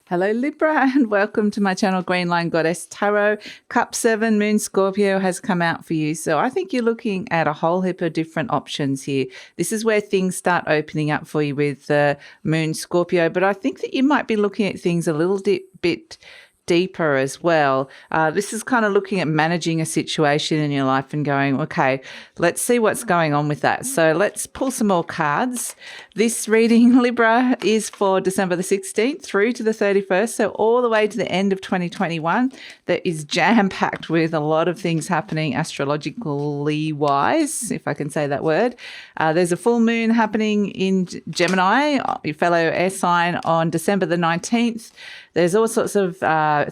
Hello Libra and welcome to my channel GreenLion Goddess Tarot. Cup 7 Moon Scorpio has come out for you. So I think you're looking at a whole heap of different options here. This is where things start opening up for you with Moon Scorpio. But I think that you might be looking at things a little bit deeper as well. This is kind of looking at managing a situation in your life and going, okay, let's see what's going on with that. So let's pull some more cards. This reading, Libra, is for December the 16th through to the 31st, so all the way to the end of 2021. That is jam-packed with a lot of things happening astrologically wise, if I can say that word. There's a full moon happening in Gemini, your fellow air sign, on December the 19th. There's all sorts of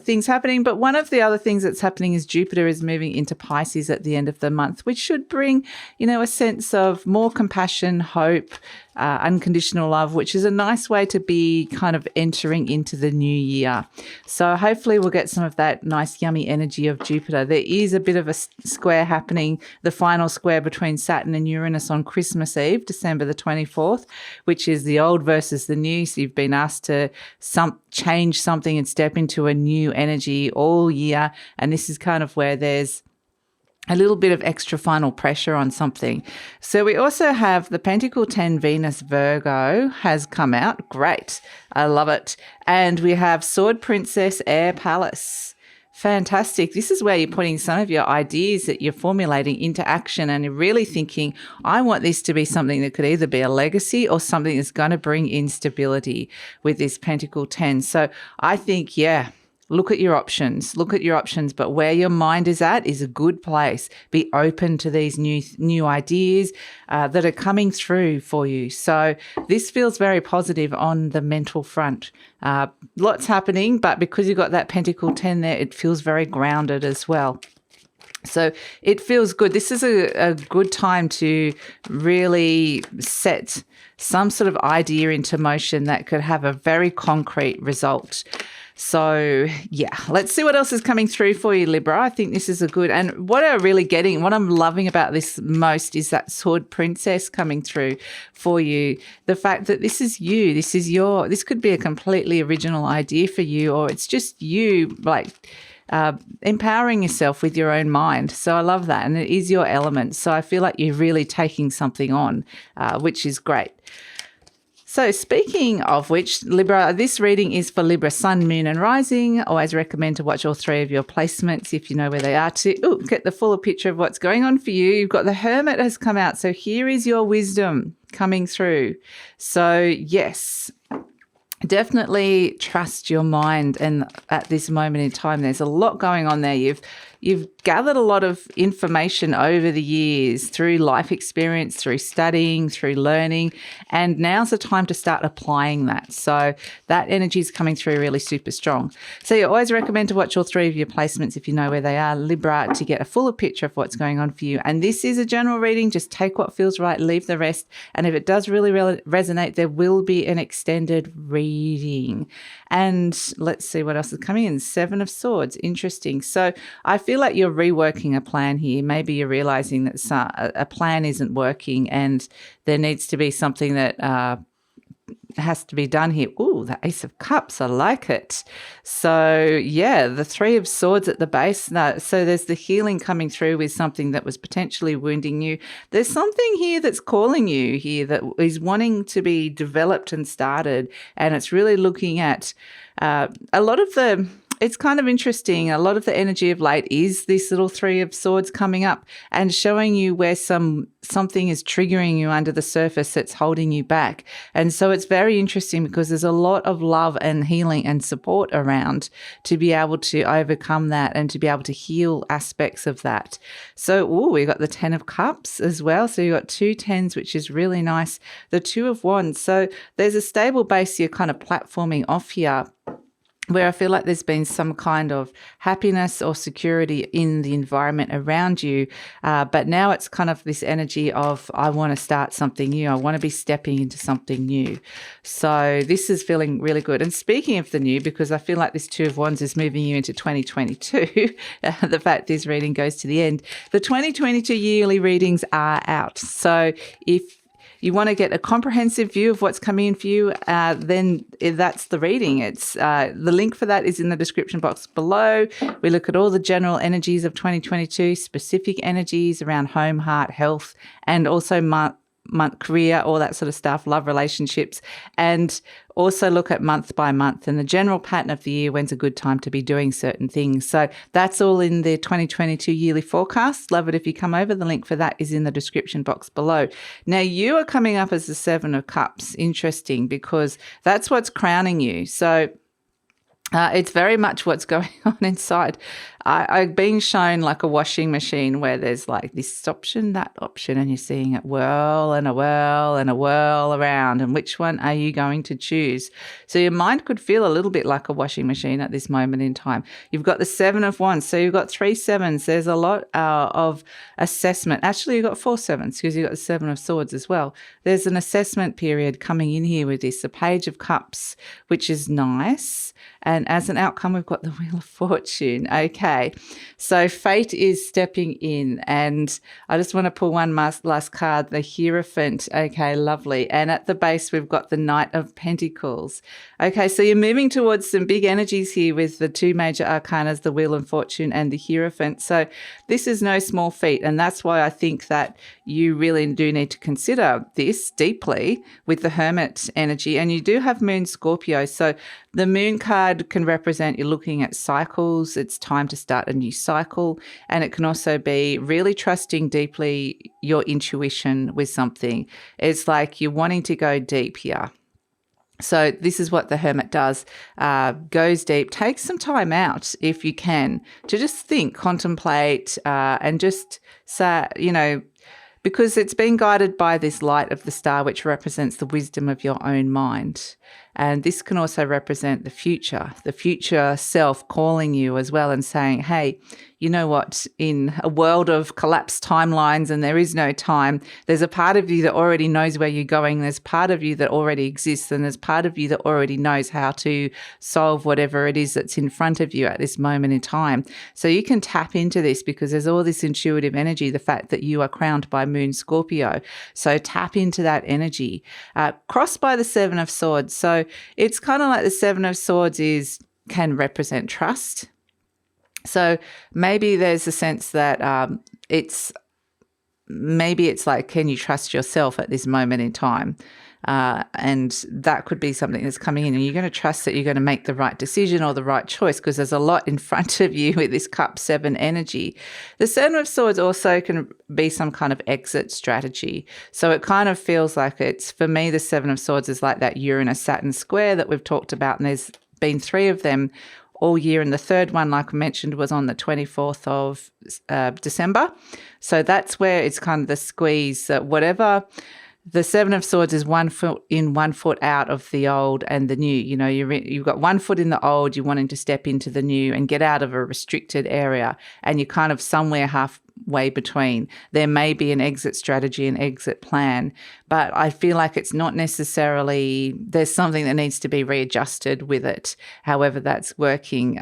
things happening, but one of the other things that's happening is Jupiter is moving into Pisces at the end of the month, which should bring, a sense of more compassion, hope, unconditional love, which is a nice way to be kind of entering into the new year. So hopefully we'll get some of that nice, yummy energy of Jupiter. There is a bit of a square happening, the final square between Saturn and Uranus on Christmas Eve, December the 24th, which is the old versus the new. So you've been asked to change something and step into a new energy all year. And this is kind of where there's a little bit of extra final pressure on something. So we also have the Pentacle 10 Venus Virgo has come out. Great. I love it. And we have Sword Princess Air Palace. Fantastic. This is where you're putting some of your ideas that you're formulating into action and you're really thinking, I want this to be something that could either be a legacy or something that's going to bring instability with this Pentacle 10. So I think, look at your options, but where your mind is at is a good place. Be open to these new ideas that are coming through for you. So this feels very positive on the mental front. Lots happening, but because you've got that Pentacle 10 there, it feels very grounded as well. So it feels good. This is a good time to really set some sort of idea into motion that could have a very concrete result. So, let's see what else is coming through for you, Libra. I think this is a good, and what I'm loving about this most is that Sword Princess coming through for you. The fact that this is you, this could be a completely original idea for you, or it's just you, empowering yourself with your own mind. So I love that. And it is your element. So I feel like you're really taking something on, which is great. So speaking of which, Libra, this reading is for Libra Sun, Moon and Rising. Always recommend to watch all three of your placements if you know where they are to get the fuller picture of what's going on for you. You've got the Hermit has come out. So here is your wisdom coming through. So yes, definitely trust your mind. And at this moment in time, there's a lot going on there. You've gathered a lot of information over the years through life experience, through studying, through learning, and now's the time to start applying that. So that energy is coming through really super strong. So you always recommend to watch all three of your placements if you know where they are, Libra, to get a fuller picture of what's going on for you. And this is a general reading. Just take what feels right, leave the rest. And if it does really resonate, there will be an extended reading. And let's see what else is coming in. 7 of Swords. Interesting. So I feel like you're reworking a plan here. Maybe you're realizing that a plan isn't working and there needs to be something that has to be done here. Ooh, the Ace of Cups. I like it. So, the 3 of Swords at the base. So there's the healing coming through with something that was potentially wounding you. There's something here that's calling you here that is wanting to be developed and started. And it's really looking at it's kind of interesting. A lot of the energy of late is this little 3 of Swords coming up and showing you where something is triggering you under the surface that's holding you back. And so it's very interesting because there's a lot of love and healing and support around to be able to overcome that and to be able to heal aspects of that. So, we got the 10 of Cups as well. So you got 2 10s, which is really nice. The 2 of Wands. So there's a stable base you're kind of platforming off here, where I feel like there's been some kind of happiness or security in the environment around you. But now it's kind of this energy of, I want to start something new. I want to be stepping into something new. So this is feeling really good. And speaking of the new, because I feel like this 2 of Wands is moving you into 2022, the fact this reading goes to the end, the 2022 yearly readings are out. So if you want to get a comprehensive view of what's coming in for you, then that's the reading. It's the link for that is in the description box below. We look at all the general energies of 2022, specific energies around home, heart, health, and also month, career, all that sort of stuff, love, relationships, and also look at month by month and the general pattern of the year, when's a good time to be doing certain things. So that's all in the 2022 yearly forecast. Love it if you come over. The link for that is in the description box below. Now, you are coming up as the Seven of Cups. Interesting, because that's what's crowning you. So it's very much what's going on inside. I've been shown like a washing machine where there's like this option, that option, and you're seeing it whirl and a whirl and a whirl around. And which one are you going to choose? So your mind could feel a little bit like a washing machine at this moment in time. You've got the Seven of Wands. So you've got 3 sevens. There's a lot of assessment. Actually, you've got 4 sevens because you've got the Seven of Swords as well. There's an assessment period coming in here with this, the Page of Cups, which is nice. And as an outcome, we've got the Wheel of Fortune. Okay, so fate is stepping in. And I just want to pull one last card, the Hierophant. Okay, lovely. And at the base, we've got the Knight of Pentacles. Okay, so you're moving towards some big energies here with the 2 major arcanas, the Wheel of Fortune and the Hierophant. So this is no small feat. And that's why I think that you really do need to consider this deeply with the Hermit energy. And you do have Moon Scorpio. So the Moon card can represent you're looking at cycles. It's time to start a new cycle. And it can also be really trusting deeply your intuition with something. It's like you're wanting to go deep here. So this is what the Hermit does, goes deep, takes some time out if you can to just think, contemplate, and just say, because it's been guided by this light of the star, which represents the wisdom of your own mind. And this can also represent the future self calling you as well and saying, hey, you know what, in a world of collapsed timelines and there is no time, there's a part of you that already knows where you're going. There's part of you that already exists, and there's part of you that already knows how to solve whatever it is that's in front of you at this moment in time. So you can tap into this because there's all this intuitive energy, the fact that you are crowned by Moon Scorpio. So tap into that energy. Crossed by the Seven of Swords. So it's kind of like the Seven of Swords can represent trust. So maybe there's a sense that it's like, can you trust yourself at this moment in time? And that could be something that's coming in, and you're going to trust that you're going to make the right decision or the right choice because there's a lot in front of you with this Cup 7 energy. The Seven of Swords also can be some kind of exit strategy. So it kind of feels like for me, the Seven of Swords is like that Uranus-Saturn square that we've talked about, and there's been 3 of them all year. And the third one, like I mentioned, was on the 24th of December. So that's where it's kind of the squeeze that whatever. The Seven of Swords is 1 foot in, 1 foot out of the old and the new. You've got 1 foot in the old, you're wanting to step into the new and get out of a restricted area, and you're kind of somewhere halfway between. There may be an exit strategy, an exit plan, but I feel like it's not necessarily, there's something that needs to be readjusted with it, however that's working.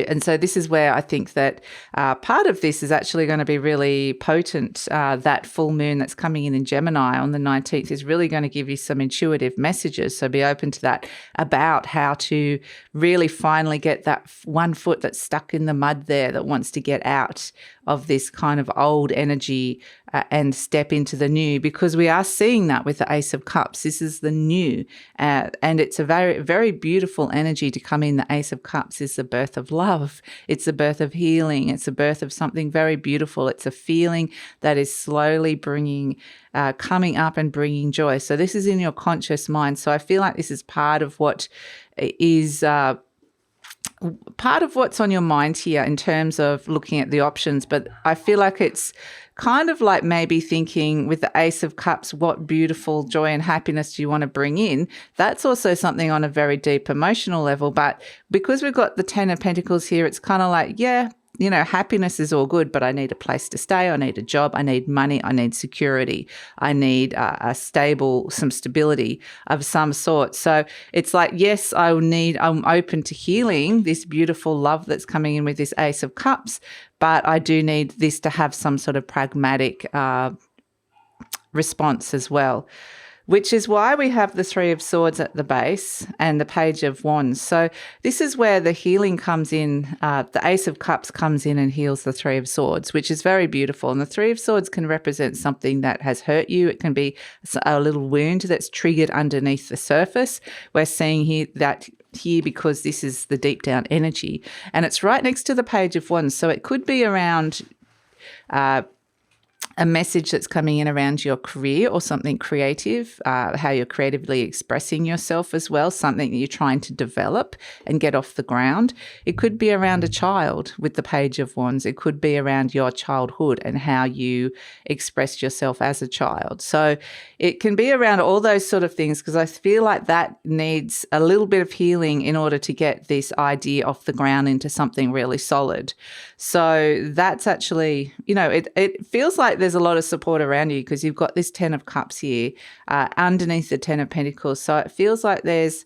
And so this is where I think that part of this is actually going to be really potent. That full moon that's coming in Gemini on the 19th is really going to give you some intuitive messages. So be open to that about how to really finally get that 1 foot that's stuck in the mud there that wants to get out of this kind of old energy and step into the new, because we are seeing that with the Ace of Cups. This is the new, and it's a very, very beautiful energy to come in. The Ace of Cups is the birth of love. It's the birth of healing. It's the birth of something very beautiful. It's a feeling that is slowly coming up and bringing joy. So this is in your conscious mind. So I feel like this is part of what is part of what's on your mind here in terms of looking at the options. But I feel like it's kind of like maybe thinking with the Ace of Cups, what beautiful joy and happiness do you want to bring in? That's also something on a very deep emotional level. But because we've got the 10 of Pentacles here, it's kind of like, yeah, happiness is all good, but I need a place to stay. I need a job. I need money. I need security. I need some stability of some sort. So it's like, yes, I'm open to healing this beautiful love that's coming in with this Ace of Cups, but I do need this to have some sort of pragmatic response as well, which is why we have the Three of Swords at the base and the Page of Wands. So this is where the healing comes in. The Ace of Cups comes in and heals the Three of Swords, which is very beautiful. And the Three of Swords can represent something that has hurt you. It can be a little wound that's triggered underneath the surface. We're seeing here because this is the deep down energy. And it's right next to the Page of Wands. So it could be around a message that's coming in around your career or something creative, how you're creatively expressing yourself as well, something that you're trying to develop and get off the ground. It could be around a child with the Page of Wands. It could be around your childhood and how you expressed yourself as a child. So it can be around all those sort of things, because I feel like that needs a little bit of healing in order to get this idea off the ground into something really solid. So that's actually, it feels like there's a lot of support around you, because you've got this 10 of Cups here underneath the 10 of Pentacles. So it feels like there's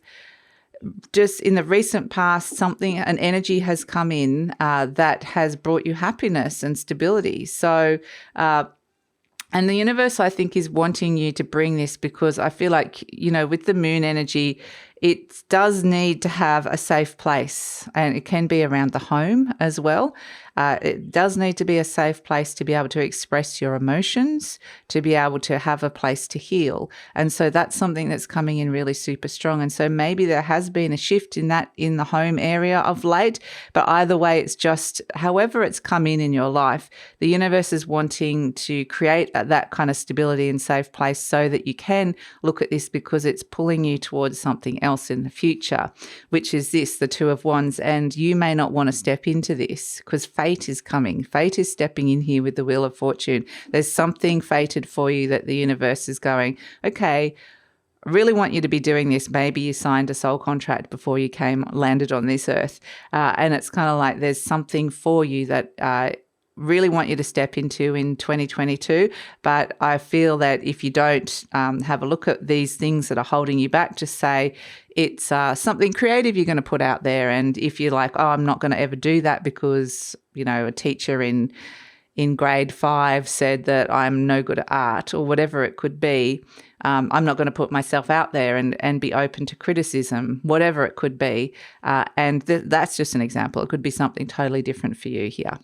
just in the recent past an energy has come in that has brought you happiness and stability. So and the universe, I think, is wanting you to bring this, because I feel like, with the moon energy, it does need to have a safe place, and it can be around the home as well. It does need to be a safe place to be able to express your emotions, to be able to have a place to heal. And so that's something that's coming in really super strong. And so maybe there has been a shift in that in the home area of late, but either way, it's just however it's come in your life, the universe is wanting to create that kind of stability and safe place so that you can look at this, because it's pulling you towards something else in the future, which is the Two of Wands. And you may not want to step into this, because fate is coming. Fate is stepping in here with the Wheel of Fortune. There's something fated for you that the universe is going, okay, I really want you to be doing this. Maybe you signed a soul contract before you landed on this earth. And it's kind of like there's something for you that really want you to step into in 2022. But I feel that if you don't have a look at these things that are holding you back, just say it's something creative you're going to put out there. And if you're like, oh, I'm not going to ever do that because, a teacher in grade 5 said that I'm no good at art, or whatever it could be, I'm not going to put myself out there and be open to criticism, whatever it could be. And that's just an example. It could be something totally different for you here.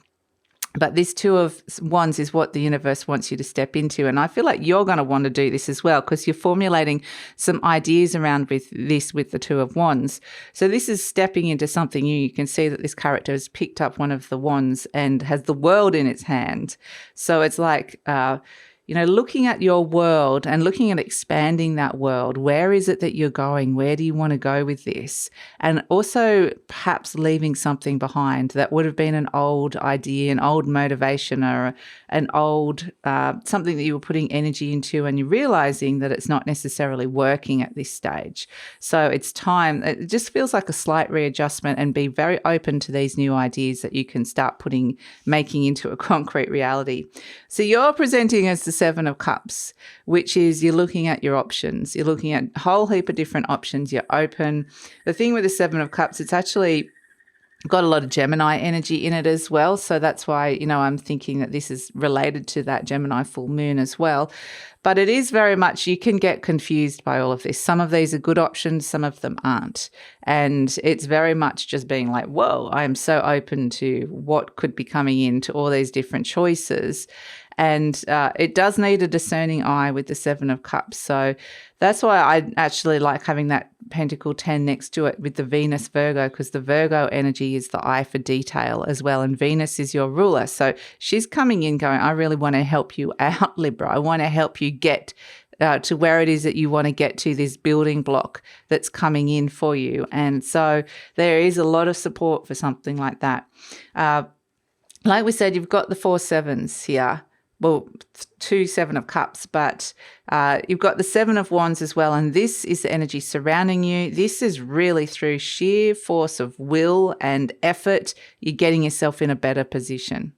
But this Two of Wands is what the universe wants you to step into. And I feel like you're going to want to do this as well, because you're formulating some ideas around with the Two of Wands. So this is stepping into something new. You can see that this character has picked up one of the wands and has the world in its hand. So it's like, looking at your world and looking at expanding that world. Where is it that you're going? Where do you want to go with this? And also perhaps leaving something behind that would have been an old idea, an old motivation, or an old something that you were putting energy into, and you're realizing that it's not necessarily working at this stage. So it's time. It just feels like a slight readjustment, and be very open to these new ideas that you can start making into a concrete reality. So you're presenting as the Seven of Cups, which is you're looking at your options. You're looking at a whole heap of different options. You're open. The thing with the Seven of Cups, it's actually got a lot of Gemini energy in it as well. So that's why, I'm thinking that this is related to that Gemini full moon as well. But it is very much, you can get confused by all of this. Some of these are good options, some of them aren't. And it's very much just being like, whoa, I am so open to what could be coming into all these different choices. And it does need a discerning eye with the Seven of Cups. So that's why I actually like having that Pentacle 10 next to it with the Venus Virgo, because the Virgo energy is the eye for detail as well. And Venus is your ruler. So she's coming in going, I really want to help you out, Libra. I want to help you get to where it is that you want to get to, this building block that's coming in for you. And so there is a lot of support for something like that. Like we said, you've got the 4 sevens here. Well, 2 Seven of Cups, but you've got the Seven of Wands as well. And this is the energy surrounding you. This is really through sheer force of will and effort, you're getting yourself in a better position.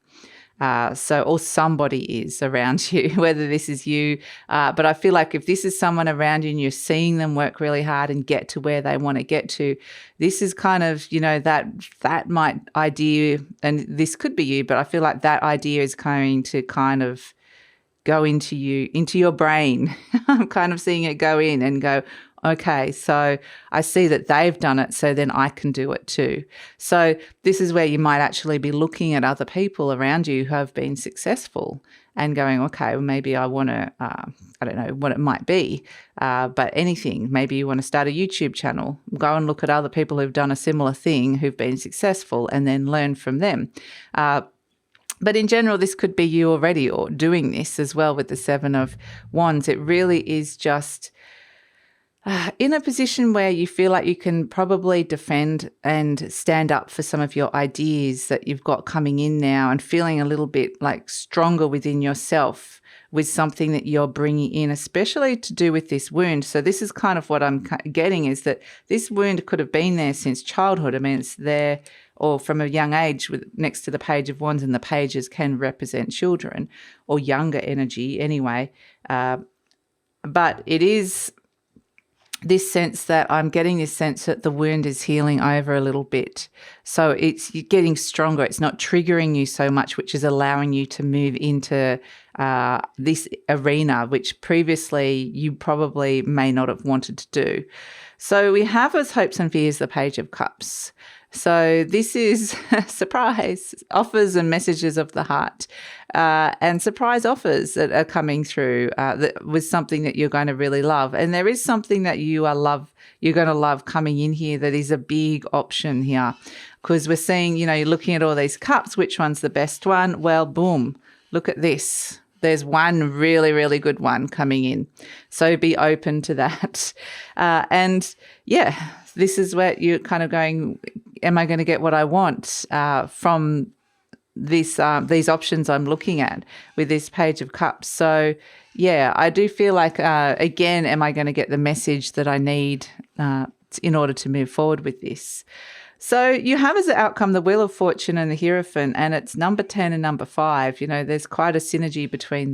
Or somebody is around you, whether this is you. But I feel like if this is someone around you and you're seeing them work really hard and get to where they want to get to, this is kind of, that might idea, and this could be you, but I feel like that idea is going to kind of go into you, into your brain. I'm kind of seeing it go in and go, okay, so I see that they've done it, so then I can do it too. So this is where you might actually be looking at other people around you who have been successful and going, okay, well, maybe I want to, I don't know what it might be, but anything. Maybe you want to start a YouTube channel. Go and look at other people who've done a similar thing, who've been successful, and then learn from them. But in general, this could be you already or doing this as well with the Seven of Wands. It really is just in a position where you feel like you can probably defend and stand up for some of your ideas that you've got coming in now, and feeling a little bit like stronger within yourself with something that you're bringing in, especially to do with this wound. So this is kind of what I'm getting, is that this wound could have been there since childhood. I mean, it's there or from a young age with next to the Page of Wands, and the pages can represent children or younger energy anyway. But it is this sense that I'm getting this sense that the wound is healing over a little bit. So it's getting stronger. It's not triggering you so much, which is allowing you to move into this arena, which previously you probably may not have wanted to do. So we have as hopes and fears the Page of Cups. So this is surprise offers and messages of the heart, and surprise offers that are coming through with something that you're going to really love. And there is something that you're going to love coming in here that is a big option here, because we're seeing, you're looking at all these cups. Which one's the best one? Well, boom, look at this. There's one really, really good one coming in. So be open to that. And yeah, this is where you're kind of going, am I going to get what I want from these options I'm looking at with this Page of Cups? So yeah, I do feel like, again, am I going to get the message that I need in order to move forward with this? So you have as an outcome the Wheel of Fortune and the Hierophant, and it's number 10 and number 5. There's quite a synergy between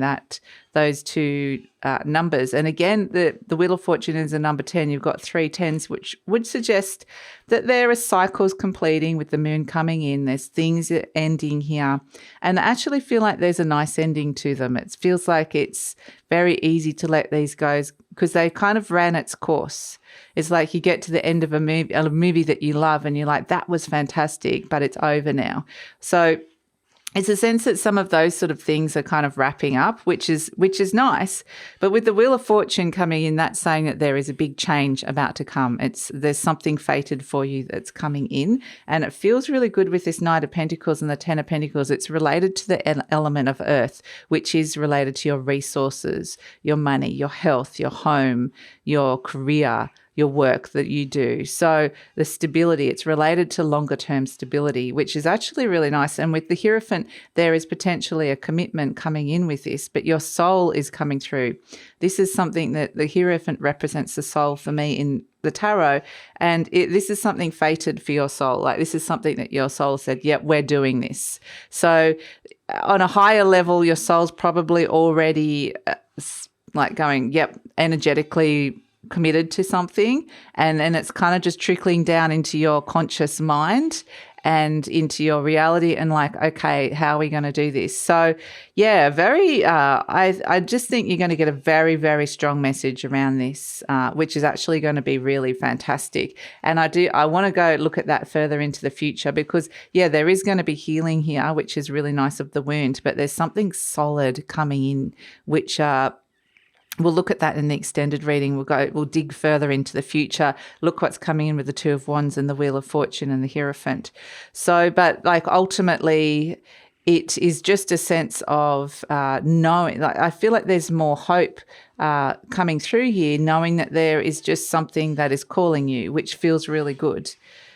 those two numbers. And again, the Wheel of Fortune is a number 10. You've got 3 10s, which would suggest that there are cycles completing with the moon coming in. There's things ending here. And I actually feel like there's a nice ending to them. It feels like it's very easy to let these go because they kind of ran its course. It's like you get to the end of a movie that you love and you're like, that was fantastic, but it's over now. So it's a sense that some of those sort of things are kind of wrapping up, which is nice. But with the Wheel of Fortune coming in, that's saying that there is a big change about to come. There's something fated for you that's coming in, and it feels really good with this Knight of Pentacles and the Ten of Pentacles. It's related to the element of earth, which is related to your resources, your money, your health, your home, your career, your work that you do. So the stability, it's related to longer term stability, which is actually really nice. And with the Hierophant, there is potentially a commitment coming in with this, but your soul is coming through. This is something that the Hierophant represents the soul for me in the tarot. And this is something fated for your soul. Like this is something that your soul said, yep, we're doing this. So on a higher level, your soul's probably already like going, yep, energetically committed to something, and then it's kind of just trickling down into your conscious mind and into your reality, and like, okay, how are we going to do this? So yeah, very I just think you're going to get a very, very strong message around this, which is actually going to be really fantastic. And I want to go look at that further into the future, because yeah, there is going to be healing here, which is really nice of the wound, but there's something solid coming in, which we'll look at that in the extended reading. We'll dig further into the future, look what's coming in with the Two of Wands and the Wheel of Fortune and the Hierophant. So, but like ultimately, it is just a sense of knowing, like I feel like there's more hope coming through here, knowing that there is just something that is calling you, which feels really good.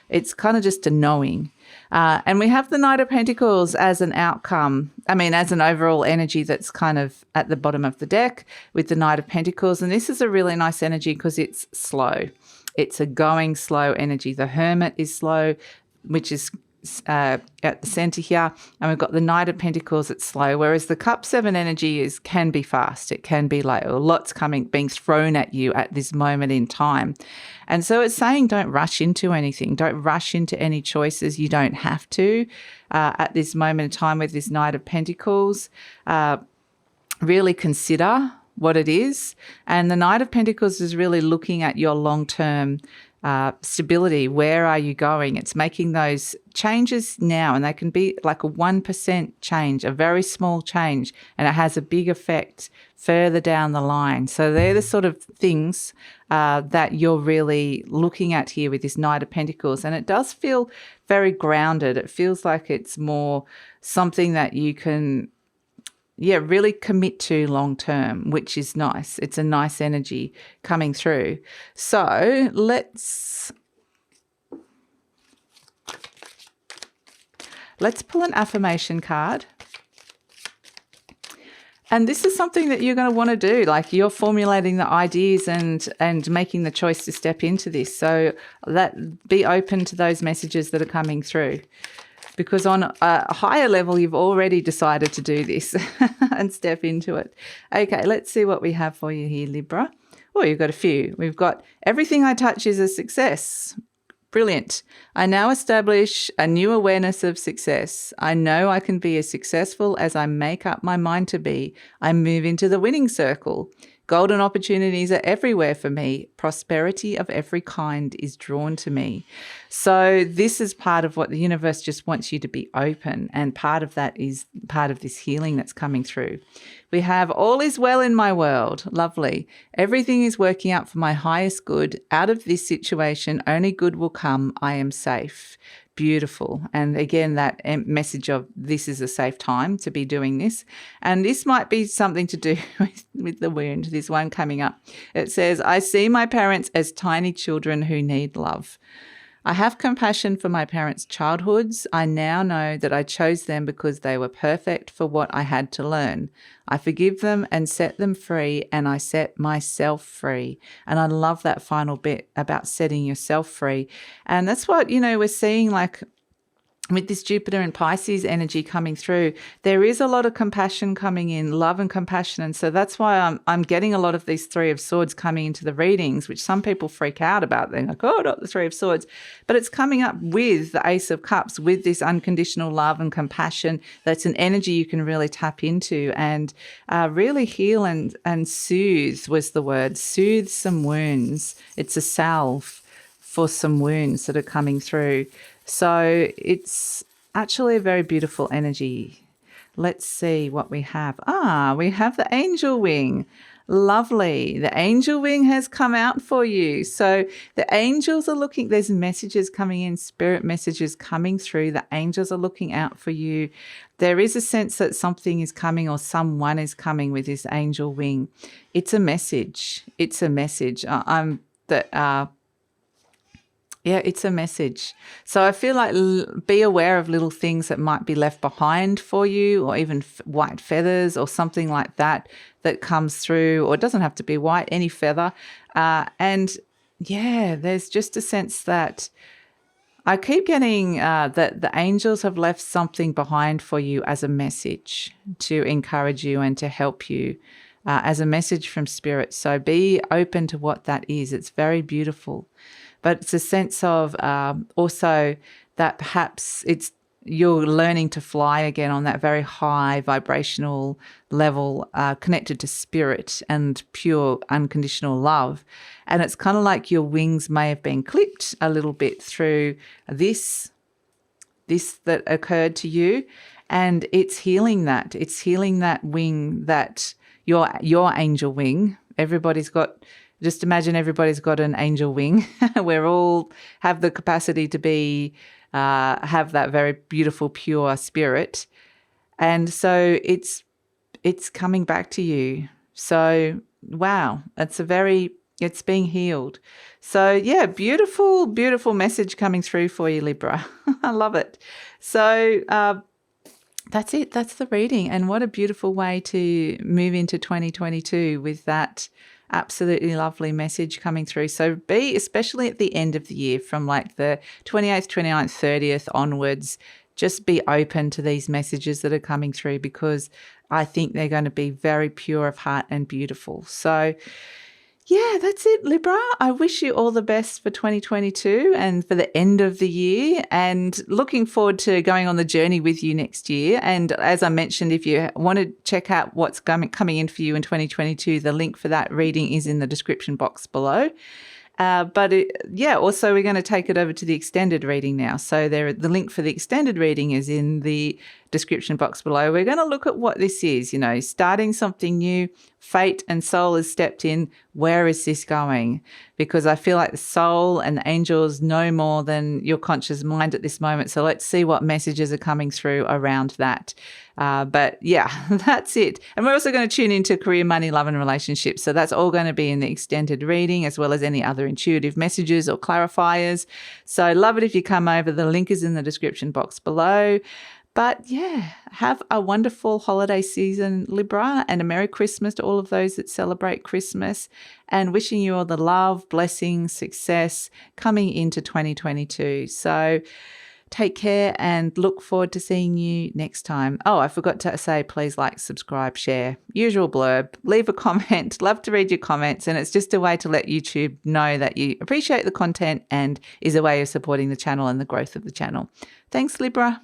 It's kind of just a knowing. And we have the Knight of Pentacles as an outcome, as an overall energy that's kind of at the bottom of the deck with the Knight of Pentacles. And this is a really nice energy because it's slow. It's a going slow energy. The Hermit is slow, which is at the center here, and we've got the Knight of Pentacles, it's slow, whereas the Cup 7 energy can be fast. It can be like lots being thrown at you at this moment in time. And so it's saying don't rush into anything. Don't rush into any choices. You don't have to at this moment in time with this Knight of Pentacles. really consider what it is. And the Knight of Pentacles is really looking at your long-term stability. Where are you going? It's making those changes now, and they can be like a 1% change, a very small change, and it has a big effect further down the line. So they're the sort of things that you're really looking at here with this Knight of Pentacles. And it does feel very grounded. It feels like it's more something that you can really commit to long term, which is nice. It's a nice energy coming through. So let's pull an affirmation card. And this is something that you're going to want to do, like you're formulating the ideas and making the choice to step into this. So be open to those messages that are coming through. Because on a higher level, you've already decided to do this and step into it. Okay, let's see what we have for you here, Libra. Oh, you've got a few. We've got everything I touch is a success. Brilliant. I now establish a new awareness of success. I know I can be as successful as I make up my mind to be. I move into the winning circle. Golden opportunities are everywhere for me. Prosperity of every kind is drawn to me. So this is part of what the universe just wants you to be open. And part of that is part of this healing that's coming through. We have all is well in my world. Lovely. Everything is working out for my highest good. Out of this situation, only good will come. I am safe. Beautiful. And again, that message of this is a safe time to be doing this. And this might be something to do with the wound, this one coming up. It says, I see my parents as tiny children who need love. I have compassion for my parents' childhoods. I now know that I chose them because they were perfect for what I had to learn. I forgive them and set them free, and I set myself free. And I love that final bit about setting yourself free. And that's what, we're seeing, like with this Jupiter and Pisces energy coming through, there is a lot of compassion coming in, love and compassion. And so that's why I'm getting a lot of these Three of Swords coming into the readings, which some people freak out about. They're like, oh, not the Three of Swords. But it's coming up with the Ace of Cups, with this unconditional love and compassion. That's an energy you can really tap into and really heal and soothe was the word. Soothe some wounds. It's a salve for some wounds that are coming through. So it's actually a very beautiful energy. Let's see what we have. We have the angel wing. Lovely. The angel wing has come out for you. So the angels are looking, there's messages coming in, spirit messages coming through. The angels are looking out for you. There is a sense that something is coming or someone is coming with this angel wing. It's a message. It's a message. Yeah, it's a message. So I feel like be aware of little things that might be left behind for you, or even white feathers or something like that comes through, or it doesn't have to be white, any feather. And yeah, there's just a sense that I keep getting that the angels have left something behind for you as a message to encourage you and to help you, as a message from spirit. So be open to what that is. It's very beautiful. But it's a sense of also that perhaps you're learning to fly again on that very high vibrational level, connected to spirit and pure unconditional love. And it's kind of like your wings may have been clipped a little bit through this that occurred to you. And it's healing that. It's healing that wing, that your angel wing. Just imagine everybody's got an angel wing. We all have the capacity to be, have that very beautiful, pure spirit. And so it's coming back to you. So, wow, it's being healed. So yeah, beautiful, beautiful message coming through for you, Libra. I love it. So, that's it. That's the reading. And what a beautiful way to move into 2022 with that absolutely lovely message coming through. So especially at the end of the year, from like the 28th, 29th, 30th onwards, just be open to these messages that are coming through, because I think they're going to be very pure of heart and beautiful. So Yeah, that's it, Libra. I wish you all the best for 2022 and for the end of the year, and looking forward to going on the journey with you next year. And as I mentioned, if you want to check out what's coming in for you in 2022, the link for that reading is in the description box below. Also we're going to take it over to the extended reading now. So the link for the extended reading is in the description box below. We're going to look at what this is, starting something new. Fate and soul has stepped in. Where is this going? Because I feel like the soul and the angels know more than your conscious mind at this moment. So let's see what messages are coming through around that. That's it. And we're also going to tune into career, money, love, and relationships. So that's all going to be in the extended reading, as well as any other intuitive messages or clarifiers. So love it if you come over. The link is in the description box below. But yeah, have a wonderful holiday season, Libra, and a Merry Christmas to all of those that celebrate Christmas, and wishing you all the love, blessings, success coming into 2022. So take care and look forward to seeing you next time. Oh, I forgot to say, please like, subscribe, share, usual blurb, leave a comment. Love to read your comments. And it's just a way to let YouTube know that you appreciate the content and is a way of supporting the channel and the growth of the channel. Thanks, Libra.